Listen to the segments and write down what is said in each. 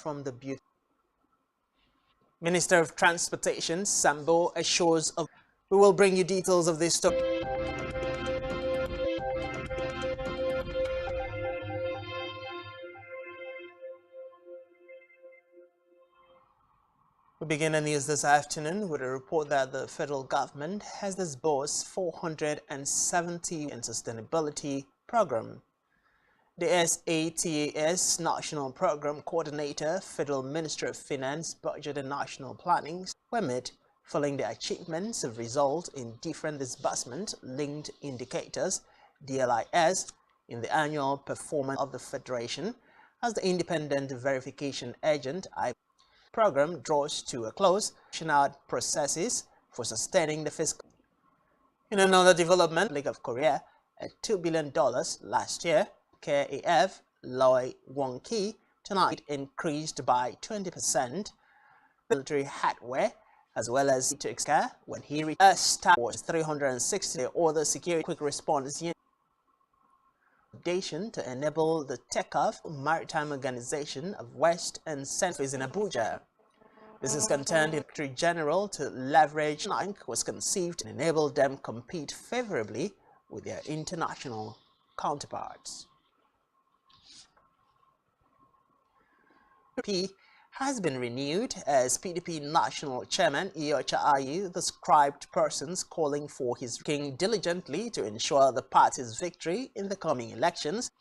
From the beauty. Minister of Transportation Sambo assures of. We will bring you details of this story. We begin the news this afternoon with a report that the federal government has disbursed 470 in sustainability program. The SATAS National Program Coordinator, Federal Ministry of Finance, Budget and National Planning, were met following the achievements of result in different disbursement-linked indicators, DLIS, in the annual performance of the Federation as the independent verification agent program draws to a close, national processes for sustaining the fiscal. In another development, League of Korea at $2 billion last year, KAF Loy Won-ki tonight increased by 20%. Military hardware as well as to Exca when he reached a Star Wars 360 other security quick response unit to enable the takeoff maritime organization of West and Central in Abuja. This is contained in Secretary General to leverage was conceived and enable them compete favorably with their international counterparts. PDP has been renewed as PDP National Chairman Iyorchia Ayu described persons calling for his working diligently to ensure the party's victory in the coming elections.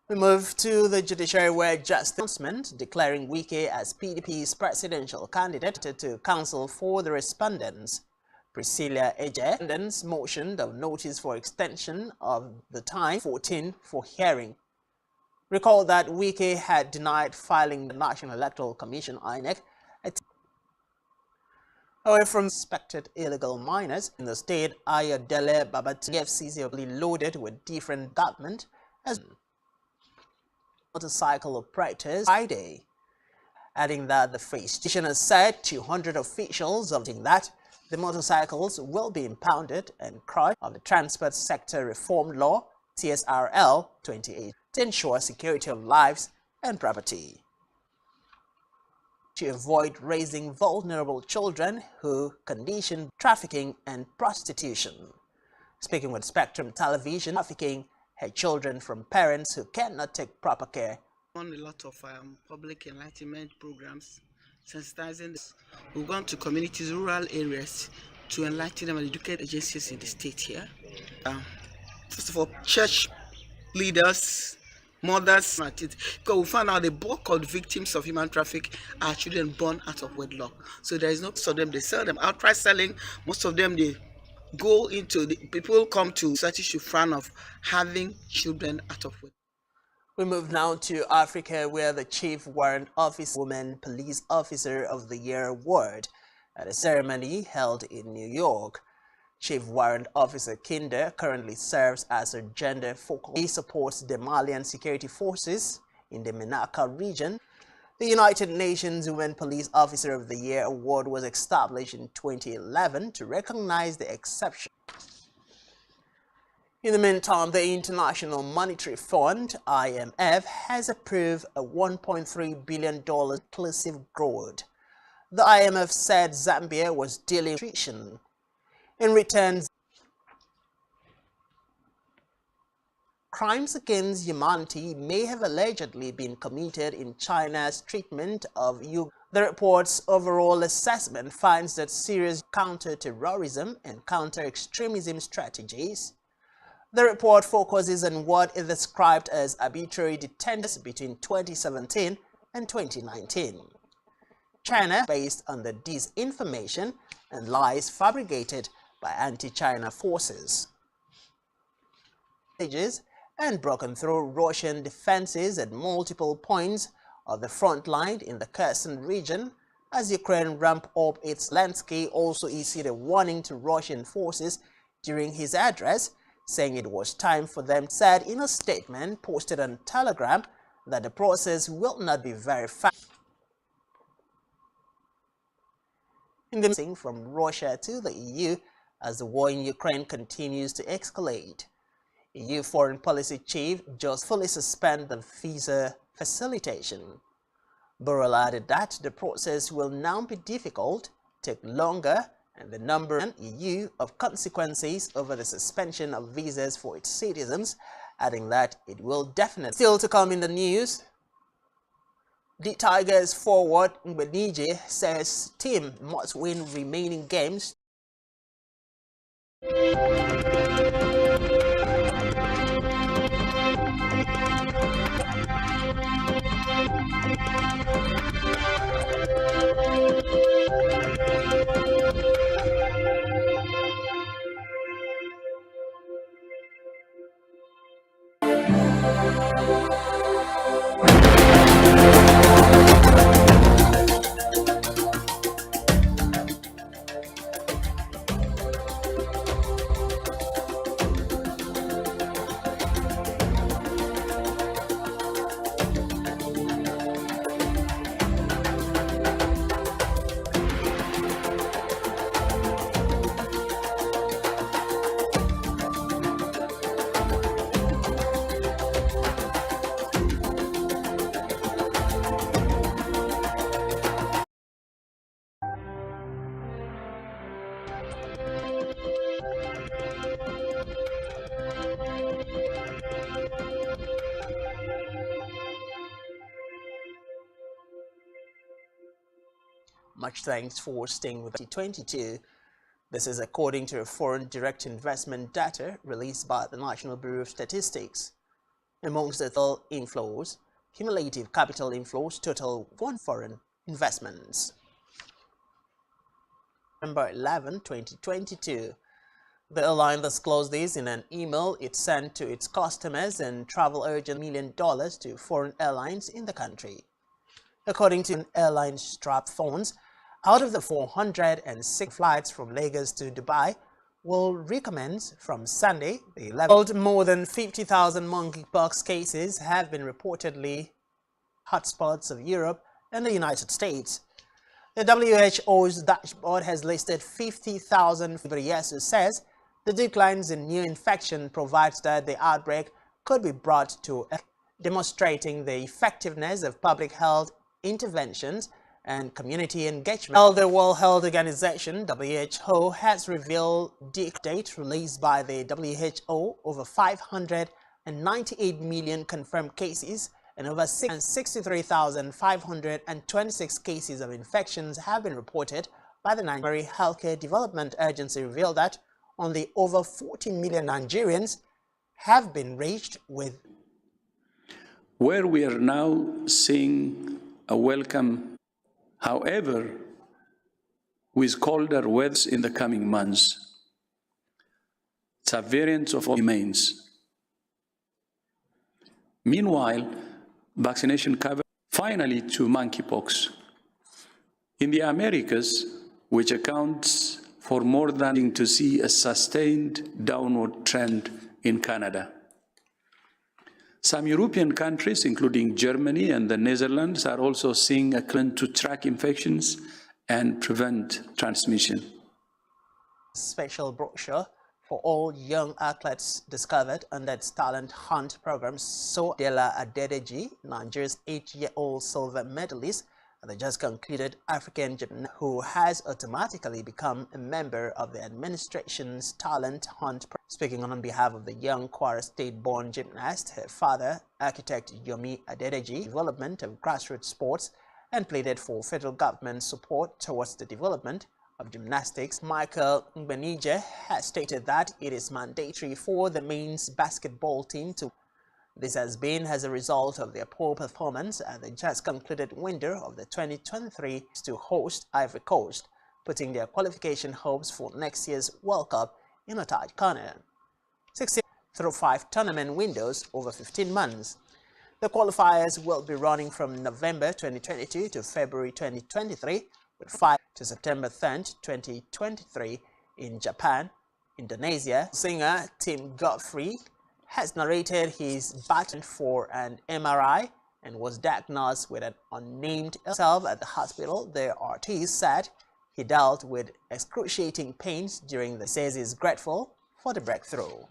We move to the judiciary where just announcement declaring Wike as PDP's presidential candidate to counsel for the respondents. Priscilla Eje's motion of notice for extension of the time 14 for hearing. Recall that Wike had denied filing the National Electoral Commission (INEC) away from suspected illegal miners in the state. Ayodele Babati FCC loaded with different government as motorcycle operators Friday, adding that the face station has said 200 officials of that the motorcycles will be impounded and crushed of the Transport Sector Reform Law TSRL 28 to ensure security of lives and property. To avoid raising vulnerable children who condition trafficking and prostitution. Speaking with Spectrum Television, trafficking her children from parents who cannot take proper care. On a lot of public enlightenment programs, sensitizing. We've gone to communities, rural areas to enlighten them and educate agencies in the state here. First of all, church leaders, mothers, because we found out the bulk of the victims of human traffic are children born out of wedlock. So there is no most of them, they sell them outright selling. Most of them, they go into the people come to such a frown of having children out of wedlock. We move now to Africa, where the Chief Warrant Officer Woman Police Officer of the Year award at a ceremony held in New York. Chief Warrant Officer Kinder currently serves as a gender focal. He supports the Malian security forces in the Menaka region. The United Nations Women Police Officer of the Year award was established in 2011 to recognize the exception. In the meantime, the International Monetary Fund, IMF, has approved a $1.3 billion inclusive growth. The IMF said Zambia was dealing with nutrition. In return, crimes against humanity may have allegedly been committed in China's treatment of Uyghurs. The report's overall assessment finds that serious counter-terrorism and counter-extremism strategies. The report focuses on what is described as arbitrary detentions between 2017 and 2019. China, based on the disinformation and lies fabricated by anti-China forces, and broken through Russian defenses at multiple points of the front line in the Kherson region as Ukraine ramped up its Zelensky also issued a warning to Russian forces during his address, saying it was time for them, said in a statement posted on Telegram that the process will not be very fast. In the from Russia to the EU as the war in Ukraine continues to escalate. EU Foreign Policy Chief just fully suspend the visa facilitation. Borrell added that the process will now be difficult, take longer, and the number in EU of consequences over the suspension of visas for its citizens, adding that it will definitely. Still to come in the news, the Tigers forward Mbenije says team must win remaining games. Much thanks for staying with 2022. This is according to a foreign direct investment data released by the National Bureau of Statistics. Amongst the total inflows, cumulative capital inflows total foreign investments. November 11, 2022. The airline disclosed this in an email it sent to its customers and travel urgent $1 million to foreign airlines in the country. According to airline strap funds, out of the 406 flights from Lagos to Dubai will recommence from Sunday, the 11th. More than 50,000 monkeypox cases have been reportedly hotspots of Europe and the United States. The WHO's dashboard has listed 50,000 Ghebreyesus says the declines in new infection provides that the outbreak could be brought to demonstrating the effectiveness of public health interventions and community engagement. The World Health Organization, WHO, has revealed the date released by the WHO over 598 million confirmed cases and over 63,526 cases of infections have been reported by the Nigerian Healthcare Development Agency. Revealed that only over 14 million Nigerians have been reached with. Where we are now seeing a welcome, however, with colder weather in the coming months, variants of remains. Meanwhile, vaccination cover finally to monkeypox. In the Americas, which accounts for more than to see a sustained downward trend in Canada. Some European countries, including Germany and the Netherlands, are also seeing a trend to track infections and prevent transmission. Special brochure for all young athletes discovered under its talent hunt program. So Dela Adedeji, Nigeria's 8-year-old silver medalist at the just concluded African Gymnastics, who has automatically become a member of the administration's talent hunt program. Speaking on behalf of the young Kwara State-born gymnast, her father, architect Yomi Adedeji, development of grassroots sports and pleaded for federal government support towards the development of gymnastics. Michael Mbenije has stated that it is mandatory for the men's basketball team to. This has been as a result of their poor performance at the just concluded window of the 2023 to host Ivory Coast, putting their qualification hopes for next year's World Cup in a tight corner. 6 through 5 tournament windows over 15 months. The qualifiers will be running from November 2022 to February 2023, with 5 to September 3rd, 2023 in Japan, Indonesia. Singer Tim Godfrey has narrated his battle for an MRI and was diagnosed with an unnamed illness at the hospital. The artist said he dealt with excruciating pains during the says he's grateful for the breakthrough.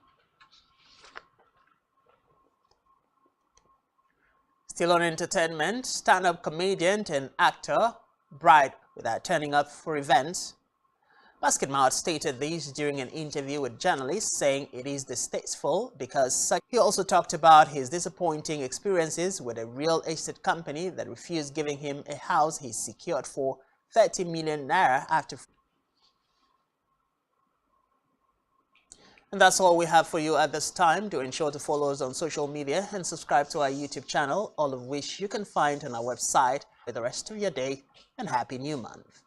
Still on entertainment, stand-up comedian and actor bride without turning up for events. Basketmouth stated this during an interview with journalists, saying it is distasteful because he also talked about his disappointing experiences with a real estate company that refused giving him a house he secured for 30 million naira after. And that's all we have for you at this time. Do ensure to follow us on social media and subscribe to our YouTube channel, all of which you can find on our website. For the rest of your day and happy new month.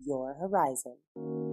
Your horizon.